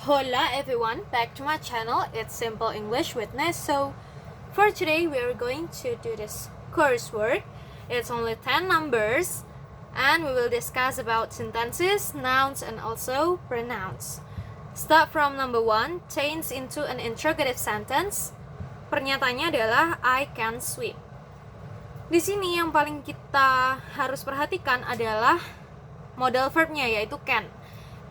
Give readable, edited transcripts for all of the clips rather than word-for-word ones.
Hola everyone, back to my channel. It's Simple English with Neso. For today, we are going to do this coursework. It's only 10 numbers, and we will discuss about sentences, nouns, and also pronouns. Start from number 1, change into an interrogative sentence. Pernyataannya adalah I can swim. Di sini yang paling kita harus perhatikan adalah modal verbnya, yaitu can.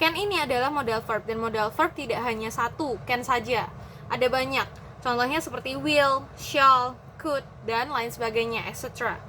Can ini adalah modal verb, dan modal verb tidak hanya satu, can saja. Ada banyak. Contohnya seperti will, shall, could, dan lain sebagainya, etc.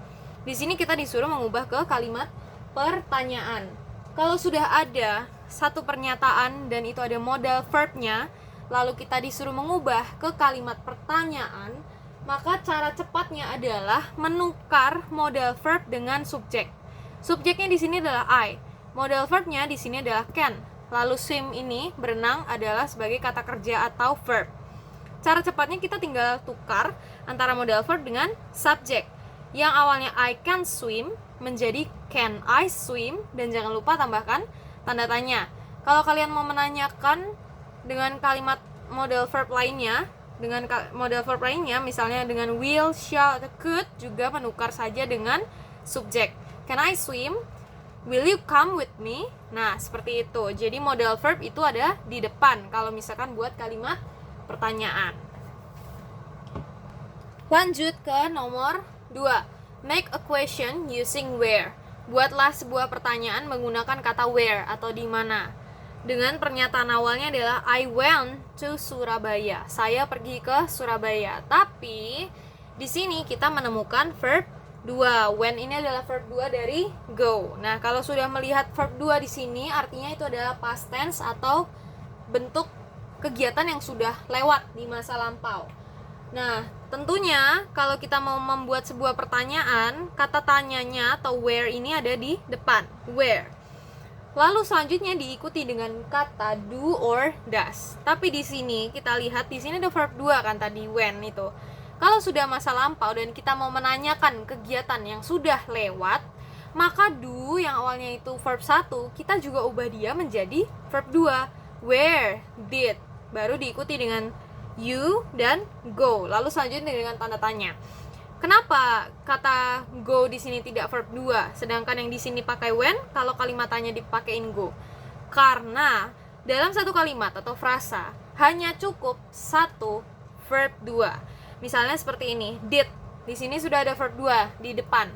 Di sini kita disuruh mengubah ke kalimat pertanyaan. Kalau sudah ada satu pernyataan dan itu ada modal verbnya, lalu kita disuruh mengubah ke kalimat pertanyaan, maka cara cepatnya adalah menukar modal verb dengan subjek. Subjeknya di sini adalah I. Modal verbnya di sini adalah can. Lalu swim ini, berenang, adalah sebagai kata kerja atau verb. Cara cepatnya kita tinggal tukar antara modal verb dengan subjek. Yang awalnya I can swim menjadi can I swim, dan jangan lupa tambahkan tanda tanya. Kalau kalian mau menanyakan dengan kalimat modal verb lainnya, misalnya dengan will, shall, atau could, juga menukar saja dengan subjek. Can I swim? Will you come with me? Nah, seperti itu. Jadi modal verb itu ada di depan kalau misalkan buat kalimat pertanyaan. Lanjut ke nomor 2. Make a question using where. Buatlah sebuah pertanyaan menggunakan kata where atau di mana. Dengan pernyataan awalnya adalah I went to Surabaya. Saya pergi ke Surabaya. Tapi di sini kita menemukan verb 2. When ini adalah verb 2 dari go. Nah, kalau sudah melihat verb 2 di sini, artinya itu adalah past tense atau bentuk kegiatan yang sudah lewat di masa lampau. Nah, tentunya kalau kita mau membuat sebuah pertanyaan, kata tanyanya atau where ini ada di depan. Where. Lalu selanjutnya diikuti dengan kata do or does. Tapi di sini kita lihat di sini ada verb 2 kan tadi when itu. Kalau sudah masa lampau dan kita mau menanyakan kegiatan yang sudah lewat, maka do yang awalnya itu verb 1, kita juga ubah dia menjadi verb 2. Where, did. Baru diikuti dengan you dan go. Lalu selanjutnya dengan tanda tanya. Kenapa kata go di sini tidak verb 2, sedangkan yang di sini pakai when, kalau kalimat tanya dipakein go? Karena dalam satu kalimat atau frasa hanya cukup satu verb 2. Misalnya seperti ini, did. Di sini sudah ada verb 2 di depan.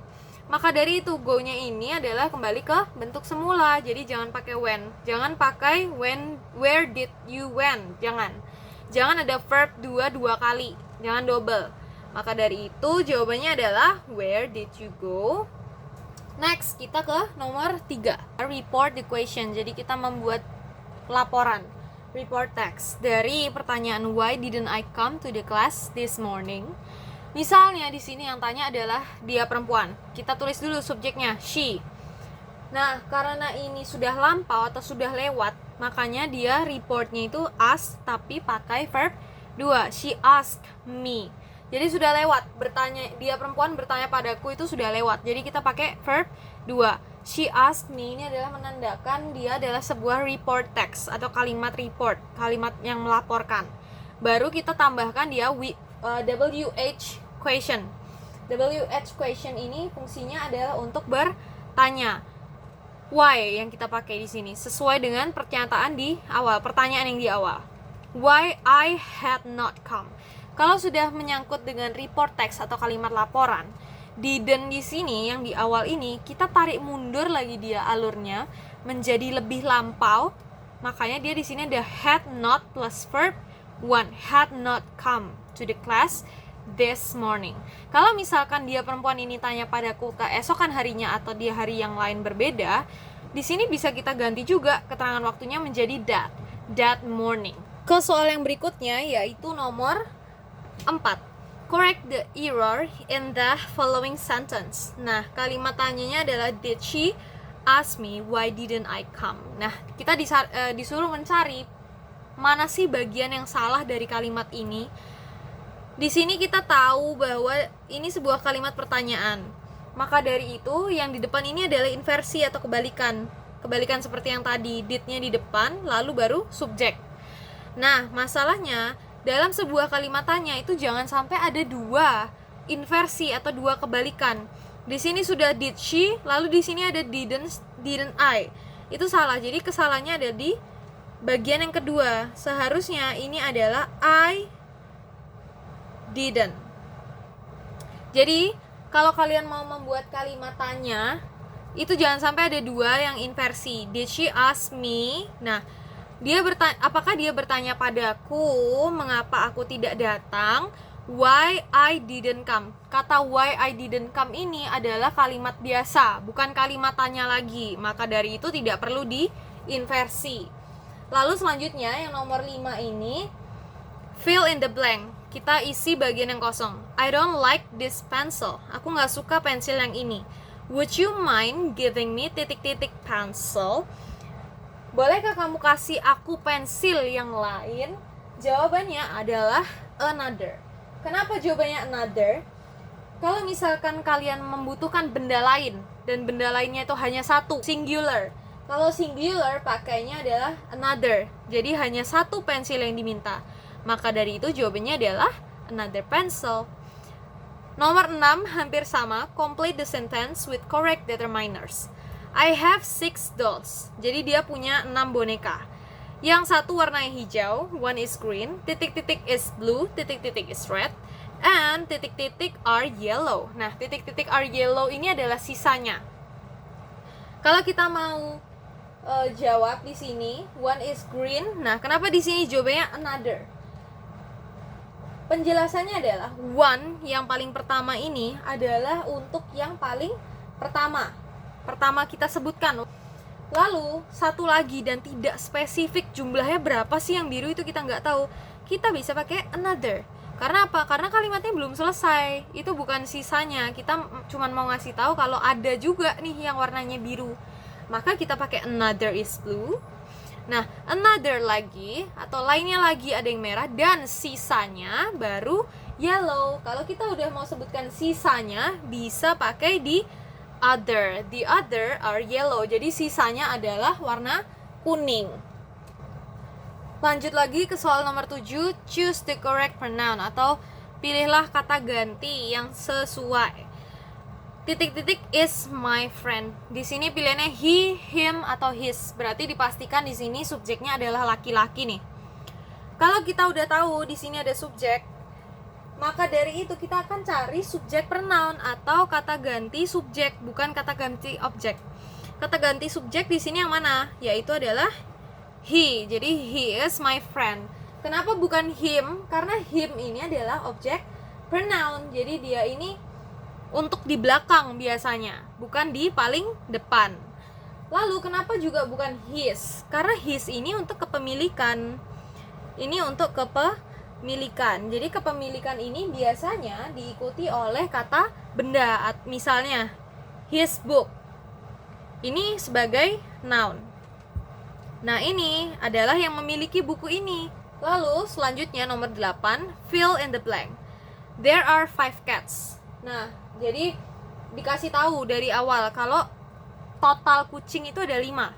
Maka dari itu go-nya ini adalah kembali ke bentuk semula. Jadi jangan pakai when. Jangan pakai when, where did you went. Jangan ada verb 2 kali. Jangan double. Maka dari itu jawabannya adalah where did you go? Next, kita ke nomor 3. Report the question. Jadi kita membuat laporan. Report text dari pertanyaan why didn't I come to the class this morning? Misalnya di sini yang tanya adalah dia perempuan. Kita tulis dulu subjeknya she. Nah, karena ini sudah lampau atau sudah lewat, makanya dia reportnya itu ask tapi pakai verb 2. She asked me. Jadi sudah lewat, bertanya, dia perempuan bertanya padaku itu sudah lewat. Jadi kita pakai verb 2. She asked me ini adalah menandakan dia adalah sebuah report text atau kalimat report, kalimat yang melaporkan. Baru kita tambahkan dia WH question. WH question ini fungsinya adalah untuk bertanya. Why yang kita pakai di sini sesuai dengan pernyataan di awal, pertanyaan yang di awal. Why I had not come. Kalau sudah menyangkut dengan report text atau kalimat laporan, didn't di sini yang di awal ini kita tarik mundur lagi dia alurnya menjadi lebih lampau. Makanya dia di sini ada had not plus verb 1. Had not come to the class this morning. Kalau misalkan dia perempuan ini tanya padaku keesokan harinya atau di hari yang lain berbeda, di sini bisa kita ganti juga keterangan waktunya menjadi that morning. Ke soal yang berikutnya yaitu nomor 4. Correct the error in the following sentence. Nah, kalimat tanyanya adalah did she ask me why didn't I come? Nah, kita disuruh mencari mana sih bagian yang salah dari kalimat ini. Di sini kita tahu bahwa ini sebuah kalimat pertanyaan. Maka dari itu yang di depan ini adalah inversi atau kebalikan. Kebalikan seperti yang tadi, did-nya di depan lalu baru subjek. Nah, masalahnya dalam sebuah kalimat tanya itu jangan sampai ada dua inversi atau dua kebalikan. Di sini sudah did she, lalu di sini ada didn't I. Itu salah. Jadi kesalahannya ada di bagian yang kedua. Seharusnya ini adalah I didn't. Jadi, kalau kalian mau membuat kalimat tanya, itu jangan sampai ada dua yang inversi. Did she ask me? Nah, apakah dia bertanya padaku mengapa aku tidak datang? Why I didn't come. Kata why I didn't come ini adalah kalimat biasa, bukan kalimat tanya lagi. Maka dari itu tidak perlu diinversi. Lalu selanjutnya yang nomor 5 ini, fill in the blank. Kita isi bagian yang kosong. I don't like this pencil. Aku nggak suka pensil yang ini. Would you mind giving me ... pencil? Bolehkah kamu kasih aku pensil yang lain? Jawabannya adalah another. Kenapa jawabannya another? Kalau misalkan kalian membutuhkan benda lain dan benda lainnya itu hanya satu, singular. Kalau singular pakainya adalah another. Jadi hanya satu pensil yang diminta. Maka dari itu jawabannya adalah another pencil. Nomor 6 hampir sama. Complete the sentence with correct determiners. I have 6 dolls. Jadi dia punya 6 boneka. Yang satu warnanya hijau, one is green, ... is blue, ... is red, and ... are yellow. Nah, ... are yellow ini adalah sisanya. Kalau kita mau jawab di sini, one is green. Nah, kenapa di sini jawabannya another? Penjelasannya adalah one yang paling pertama ini adalah untuk yang paling pertama kita sebutkan. Lalu satu lagi dan tidak spesifik jumlahnya berapa sih yang biru itu kita nggak tahu. Kita bisa pakai another. Karena apa? Karena kalimatnya belum selesai. Itu bukan sisanya. Kita cuma mau ngasih tahu kalau ada juga nih yang warnanya biru. Maka kita pakai another is blue. Nah, another lagi atau lainnya lagi ada yang merah dan sisanya baru yellow. Kalau kita udah mau sebutkan sisanya bisa pakai di other. The other are yellow. Jadi sisanya adalah warna kuning. Lanjut lagi ke soal nomor 7, choose the correct pronoun atau pilihlah kata ganti yang sesuai. ... is my friend. Di sini pilihannya he, him atau his. Berarti dipastikan di sini subjeknya adalah laki-laki nih. Kalau kita udah tahu di sini ada subjek, maka dari itu kita akan cari subjek pronoun atau kata ganti subjek, bukan kata ganti objek. Kata ganti subjek di sini yang mana? Yaitu adalah he. Jadi he is my friend. Kenapa bukan him? Karena him ini adalah objek pronoun. Jadi dia ini untuk di belakang biasanya, bukan di paling depan. Lalu kenapa juga bukan his? Karena his ini untuk kepemilikan. Ini untuk kepemilikan. Jadi kepemilikan ini biasanya diikuti oleh kata benda. Misalnya his book. Ini sebagai noun. Nah, ini adalah yang memiliki buku ini. Lalu selanjutnya nomor 8, fill in the blank. There are 5 cats. Nah, jadi dikasih tahu dari awal kalau total kucing itu ada 5.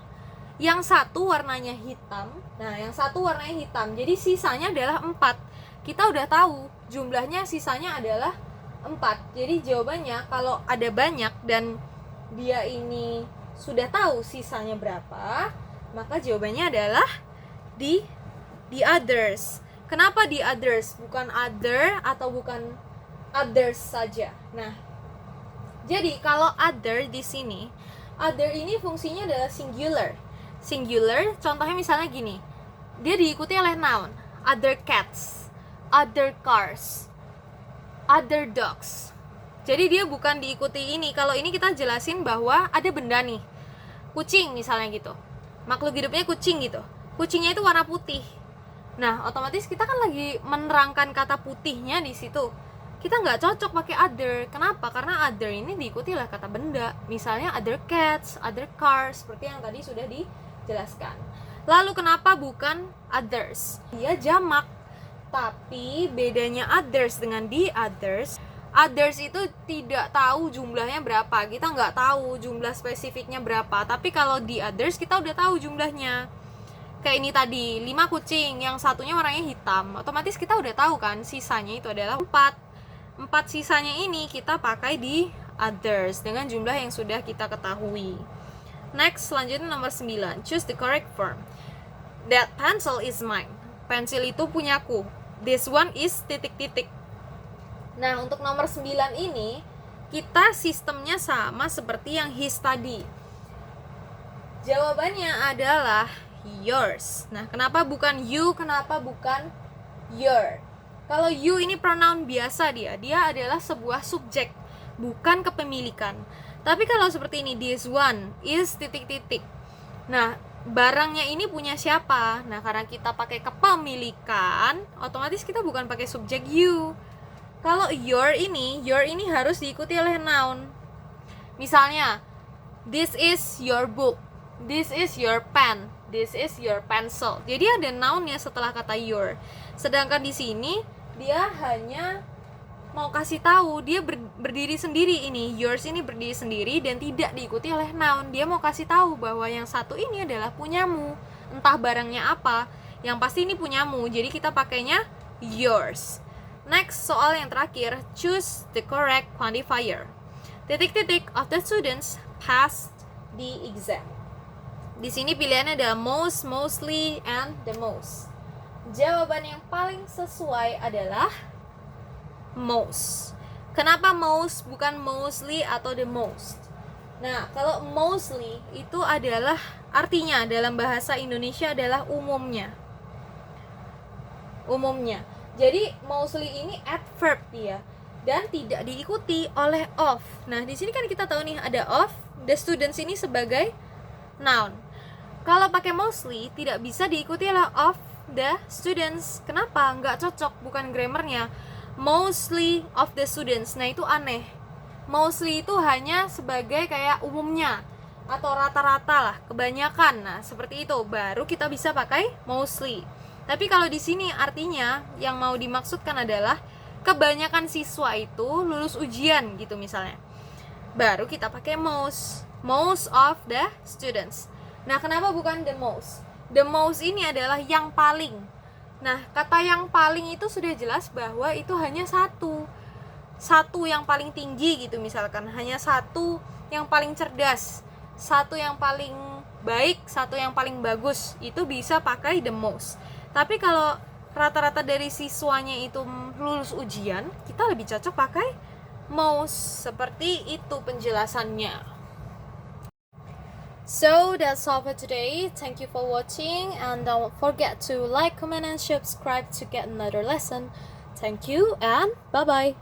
Yang satu warnanya hitam. Nah, yang satu warnanya hitam. Jadi sisanya adalah 4. Kita udah tahu jumlahnya sisanya adalah 4. Jadi jawabannya kalau ada banyak dan dia ini sudah tahu sisanya berapa, maka jawabannya adalah the others. Kenapa the others? Bukan other atau bukan others saja. Nah, jadi kalau other di sini, other ini fungsinya adalah singular. Singular, contohnya misalnya gini. Dia diikuti oleh noun, other cats, other cars, other dogs. Jadi dia bukan diikuti ini. Kalau ini kita jelasin bahwa ada benda nih. Kucing misalnya gitu. Makhluk hidupnya kucing gitu. Kucingnya itu warna putih. Nah, otomatis kita kan lagi menerangkan kata putihnya di situ. Kita nggak cocok pakai other. Kenapa? Karena other ini diikuti oleh kata benda. Misalnya other cats, other cars, seperti yang tadi sudah dijelaskan. Lalu kenapa bukan others? Dia jamak. Tapi bedanya others dengan the others, others itu tidak tahu jumlahnya berapa. Kita nggak tahu jumlah spesifiknya berapa. Tapi kalau the others kita udah tahu jumlahnya. kayak ini tadi 5 kucing, yang satunya warnanya hitam, otomatis kita udah tahu kan sisanya itu adalah 4 sisanya ini kita pakai di others dengan jumlah yang sudah kita ketahui. Next, selanjutnya nomor 9, choose the correct form. That pencil is mine. Pensil itu punyaku. This one is titik-titik. Nah, untuk nomor 9 ini kita sistemnya sama seperti yang his tadi. Jawabannya adalah yours. Nah, kenapa bukan you? Kenapa bukan your? Kalau you ini pronoun biasa dia adalah sebuah subjek, bukan kepemilikan. Tapi kalau seperti ini, this one is titik-titik. Nah, barangnya ini punya siapa? Nah, karena kita pakai kepemilikan, otomatis kita bukan pakai subjek you. Kalau your ini harus diikuti oleh noun. Misalnya, this is your book, this is your pen, this is your pencil. Jadi ada nounnya setelah kata your. Sedangkan di sini dia hanya mau kasih tahu dia berdiri sendiri ini, yours ini berdiri sendiri dan tidak diikuti oleh noun. Dia mau kasih tahu bahwa yang satu ini adalah punyamu, entah barangnya apa, yang pasti ini punyamu. Jadi kita pakainya yours. Next, soal yang terakhir, choose the correct quantifier. Titik-titik of the students passed the exam. Di sini pilihannya adalah most, mostly, and the most. Jawaban yang paling sesuai adalah most. Kenapa most bukan mostly atau the most? Nah, kalau mostly itu adalah artinya dalam bahasa Indonesia adalah umumnya. Umumnya. Jadi mostly ini adverb dia dan tidak diikuti oleh of. Nah, di sini kan kita tahu nih ada of, the students ini sebagai noun. Kalau pakai mostly tidak bisa diikuti oleh of the students. Kenapa? Nggak cocok, bukan grammarnya. Mostly of the students. Nah, itu aneh. Mostly itu hanya sebagai kayak umumnya atau rata-rata lah, kebanyakan. Nah, seperti itu baru kita bisa pakai mostly. Tapi kalau di sini artinya yang mau dimaksudkan adalah kebanyakan siswa itu lulus ujian gitu misalnya. Baru kita pakai most. Most of the students. Nah, kenapa bukan the most? The most ini adalah yang paling. Nah, kata yang paling itu sudah jelas bahwa itu hanya satu yang paling tinggi gitu misalkan, hanya satu yang paling cerdas, satu yang paling baik, satu yang paling bagus, itu bisa pakai the most. Tapi kalau rata-rata dari siswanya itu lulus ujian, kita lebih cocok pakai most. Seperti itu penjelasannya. So that's all for today. Thank you for watching and don't forget to like, comment and subscribe to get another lesson. Thank you and bye bye.